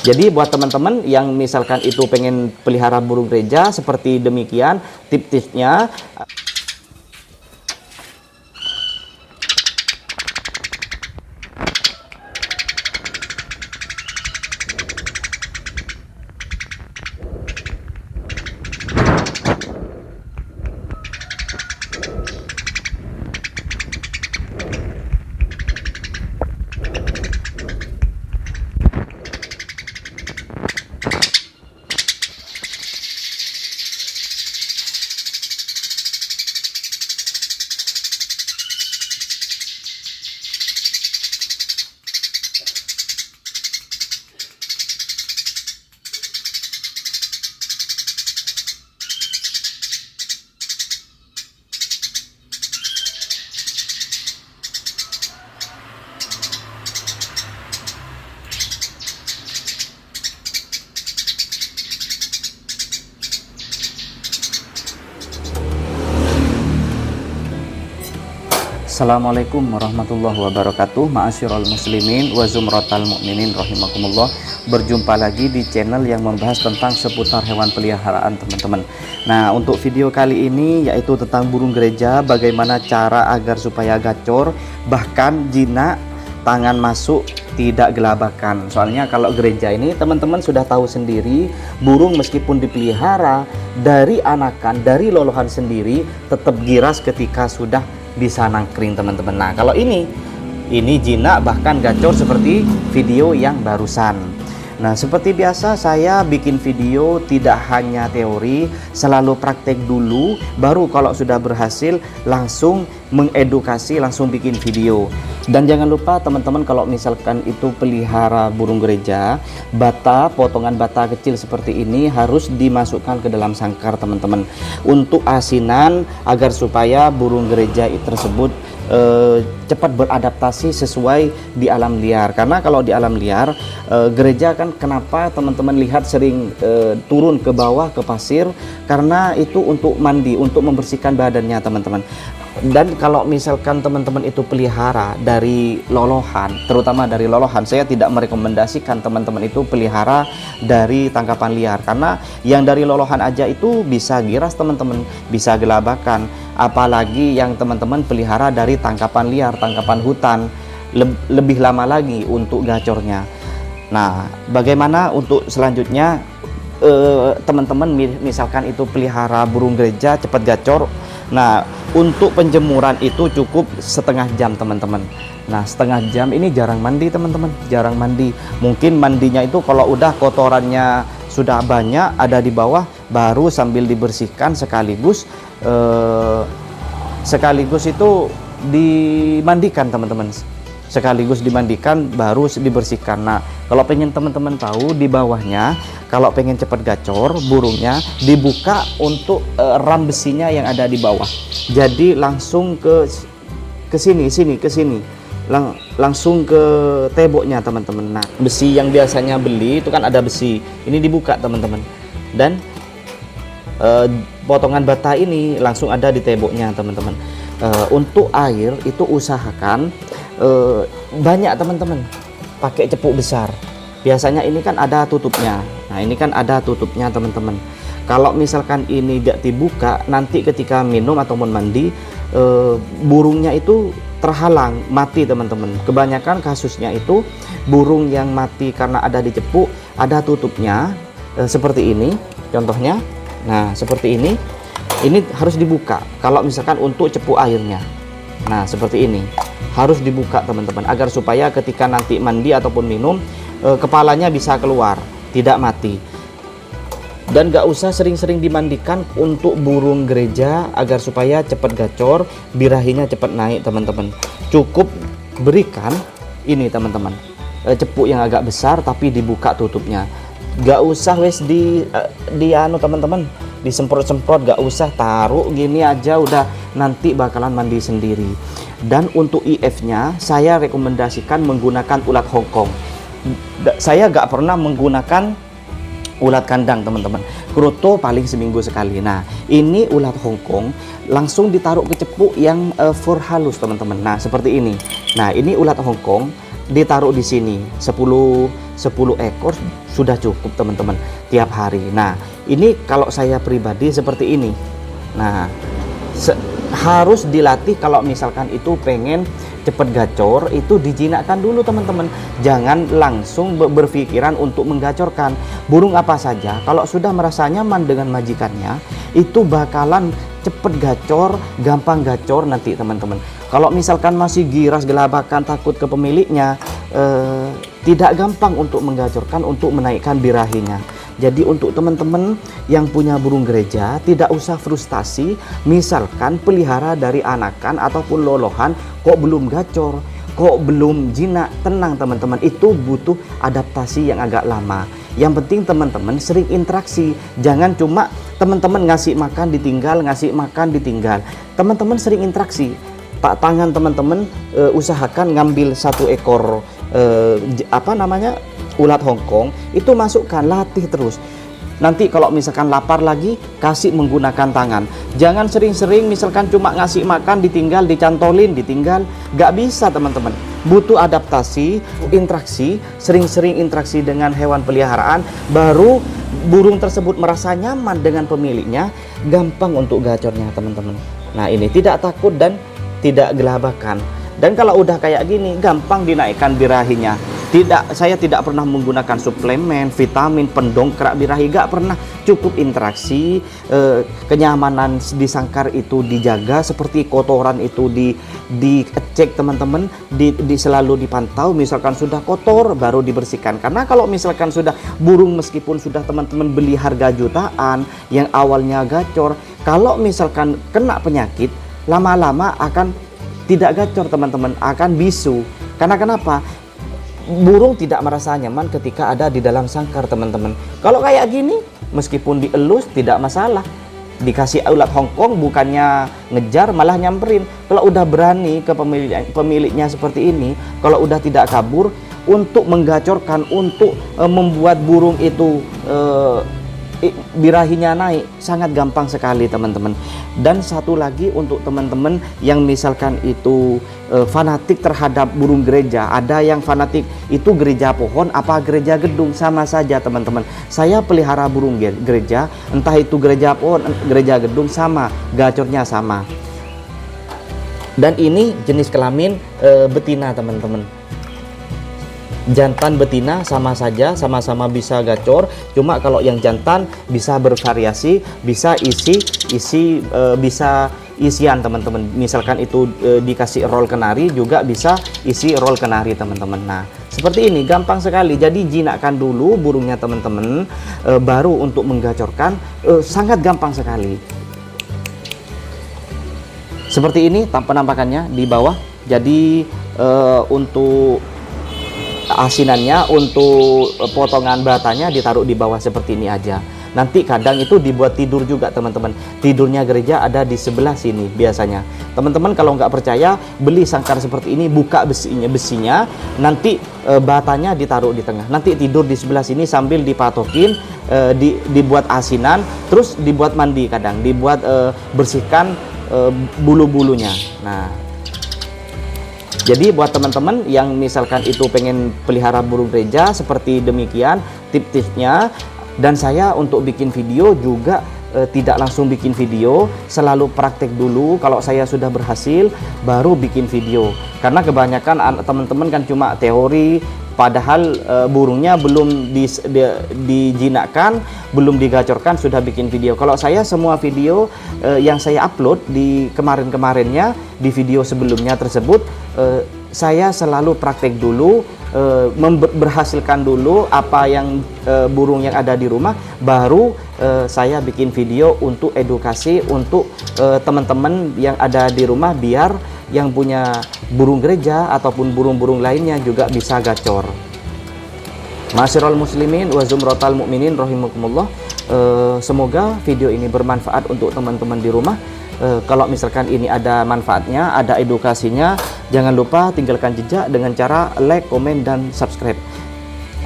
Jadi buat teman-teman yang misalkan itu pengen pelihara burung gereja seperti demikian tips-tipsnya. Assalamualaikum warahmatullahi wabarakatuh. Ma'asyiral muslimin wa zumratal mu'minin rahimakumullah. Berjumpa lagi di channel yang membahas tentang seputar hewan peliharaan teman-teman. Nah, untuk video kali ini yaitu tentang burung gereja, bagaimana cara agar supaya gacor bahkan jinak, tangan masuk, tidak gelabakan. Soalnya kalau gereja ini teman-teman sudah tahu sendiri, burung meskipun dipelihara dari anakan, dari lolohan sendiri tetap giras ketika sudah bisa nangkring teman-teman. Nah, kalau ini jinak bahkan gacor seperti video yang barusan. Nah, seperti biasa saya bikin video tidak hanya teori, selalu praktek dulu, baru kalau sudah berhasil langsung mengedukasi, langsung bikin video. Dan jangan lupa teman-teman, kalau misalkan itu pelihara burung gereja, bata, potongan bata kecil seperti ini harus dimasukkan ke dalam sangkar teman-teman, untuk asinan agar supaya burung gereja tersebut cepat beradaptasi sesuai di alam liar. Karena kalau di alam liar, gereja kan kenapa teman-teman lihat sering turun ke bawah ke pasir, karena itu untuk mandi, untuk membersihkan badannya teman-teman. Dan kalau misalkan teman-teman itu pelihara dari lolohan, terutama dari lolohan, saya tidak merekomendasikan teman-teman itu pelihara dari tangkapan liar, karena yang dari lolohan aja itu bisa giras teman-teman, bisa gelabakan, apalagi yang teman-teman pelihara dari tangkapan liar, tangkapan hutan, lebih lama lagi untuk gacornya. Nah, bagaimana untuk selanjutnya teman-teman misalkan itu pelihara burung gereja cepat gacor. Nah, untuk penjemuran itu cukup setengah jam teman-teman. Nah, setengah jam ini jarang mandi teman-teman, jarang mandi. Mungkin mandinya itu kalau udah kotorannya sudah banyak ada di bawah, baru sambil dibersihkan sekaligus itu dimandikan teman-teman. Sekaligus dimandikan baru dibersihkan. Nah, kalau pengen teman-teman tahu di bawahnya, kalau pengen cepat gacor burungnya, dibuka untuk ram besinya yang ada di bawah. Jadi langsung ke sini, langsung ke temboknya teman-teman. Nah, besi yang biasanya beli itu kan ada besi, ini dibuka teman-teman, dan potongan bata ini langsung ada di temboknya teman-teman. Untuk air itu usahakan banyak teman-teman, pakai cepuk besar. Biasanya ini kan ada tutupnya. Nah, ini kan ada tutupnya teman-teman. Kalau misalkan ini tidak dibuka, nanti ketika minum ataupun mandi, burungnya itu terhalang, mati teman-teman. Kebanyakan kasusnya itu burung yang mati karena ada di cepuk, ada tutupnya, seperti ini contohnya. Nah, seperti ini harus dibuka kalau misalkan untuk cepuk airnya. Nah, seperti ini harus dibuka teman-teman, agar supaya ketika nanti mandi ataupun minum, kepalanya bisa keluar, tidak mati. Dan gak usah sering-sering dimandikan untuk burung gereja agar supaya cepat gacor, birahinya cepat naik teman-teman. Cukup berikan ini teman-teman, cepuk yang agak besar tapi dibuka tutupnya. Gak usah wes di anu teman-teman, disemprot-semprot, gak usah, taruh gini aja udah, nanti bakalan mandi sendiri. Dan untuk IF-nya saya rekomendasikan menggunakan ulat Hongkong. Saya gak pernah menggunakan ulat kandang teman-teman, kroto paling seminggu sekali. Nah, ini ulat Hongkong langsung ditaruh ke cepuk yang fur halus teman-teman. Nah, seperti ini. Nah, ini ulat Hongkong ditaruh di sini 10 ekor sudah cukup teman-teman tiap hari. Nah ini kalau saya pribadi seperti ini. Nah harus dilatih. Kalau misalkan itu pengen cepet gacor, itu dijinakkan dulu teman-teman. Jangan langsung berpikiran untuk menggacorkan. Burung apa saja kalau sudah merasa nyaman dengan majikannya, itu bakalan cepet gacor, gampang gacor nanti teman-teman. Kalau misalkan masih giras, gelabakan, takut ke pemiliknya, tidak gampang untuk menggacorkan, untuk menaikkan birahinya. Jadi untuk teman-teman yang punya burung gereja, tidak usah frustasi. Misalkan pelihara dari anakan ataupun lolohan kok belum gacor, kok belum jinak, tenang teman-teman, itu butuh adaptasi yang agak lama. Yang penting teman-teman sering interaksi. Jangan cuma teman-teman ngasih makan ditinggal, ngasih makan ditinggal. Teman-teman sering interaksi. Tangan teman-teman usahakan ngambil 1 ekor ulat Hongkong, itu masukkan, latih terus. Nanti kalau misalkan lapar lagi, kasih menggunakan tangan. Jangan sering-sering misalkan cuma ngasih makan ditinggal, dicantolin, ditinggal. Gak bisa teman-teman. Butuh adaptasi, interaksi, sering-sering interaksi dengan hewan peliharaan, baru burung tersebut merasa nyaman dengan pemiliknya, gampang untuk gacornya teman-teman. Nah ini tidak takut dan tidak gelabakan. Dan kalau udah kayak gini, gampang dinaikkan birahinya. Saya tidak pernah menggunakan suplemen, vitamin, pendongkrak birahi, gak pernah. Cukup interaksi, kenyamanan di sangkar itu dijaga, seperti kotoran itu dicek teman-teman, selalu dipantau. Misalkan sudah kotor, baru dibersihkan. Karena kalau misalkan sudah burung, meskipun sudah teman-teman beli harga jutaan, yang awalnya gacor, kalau misalkan kena penyakit, lama-lama akan tidak gacor teman-teman, akan bisu. Karena kenapa? Burung tidak merasa nyaman ketika ada di dalam sangkar teman-teman. Kalau kayak gini, meskipun dielus tidak masalah. Dikasih ulat Hongkong bukannya ngejar, malah nyamperin. Kalau udah berani ke pemiliknya seperti ini, kalau udah tidak kabur, untuk menggacorkan, untuk membuat burung itu birahinya naik, sangat gampang sekali teman-teman. Dan satu lagi untuk teman-teman yang misalkan itu fanatik terhadap burung gereja. Ada yang fanatik itu gereja pohon apa gereja gedung, sama saja teman-teman. Saya pelihara burung gereja, entah itu gereja pohon, gereja gedung, sama, gacornya sama. Dan ini jenis kelamin betina teman-teman. Jantan betina sama saja, sama-sama bisa gacor. Cuma kalau yang jantan bisa bervariasi, bisa bisa isian teman-teman. Misalkan itu dikasih roll kenari, juga bisa isi roll kenari teman-teman. Nah seperti ini, gampang sekali. Jadi jinakkan dulu burungnya teman-teman, baru untuk menggacorkan, sangat gampang sekali. Seperti ini penampakannya di bawah. Jadi untuk asinannya, untuk potongan batanya ditaruh di bawah seperti ini aja. Nanti kadang itu dibuat tidur juga teman-teman. Tidurnya gereja ada di sebelah sini biasanya. Teman-teman kalau nggak percaya, beli sangkar seperti ini, buka besinya, nanti batanya ditaruh di tengah. Nanti tidur di sebelah sini sambil dipatokin, dibuat asinan, terus dibuat mandi kadang, dibuat bersihkan bulu-bulunya. Nah jadi buat teman-teman yang misalkan itu pengen pelihara burung gereja, seperti demikian tips-tipsnya. Dan saya untuk bikin video juga tidak langsung bikin video, selalu praktek dulu. Kalau saya sudah berhasil, baru bikin video. Karena kebanyakan teman-teman kan cuma teori, padahal burungnya belum dijinakkan, belum digacorkan, sudah bikin video. Kalau saya semua video yang saya upload di kemarin-kemarinnya, di video sebelumnya tersebut, saya selalu praktek dulu, berhasilkan dulu apa yang burung yang ada di rumah, baru saya bikin video untuk edukasi untuk teman-teman yang ada di rumah, biar yang punya burung gereja ataupun burung-burung lainnya juga bisa gacor. Ma'asyiral muslimin wa zumratal mu'minin rahimakumullah. Semoga video ini bermanfaat untuk teman-teman di rumah. Kalau misalkan ini ada manfaatnya, ada edukasinya, jangan lupa tinggalkan jejak dengan cara like, komen, dan subscribe.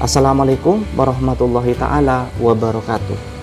Assalamualaikum warahmatullahi taala wabarakatuh.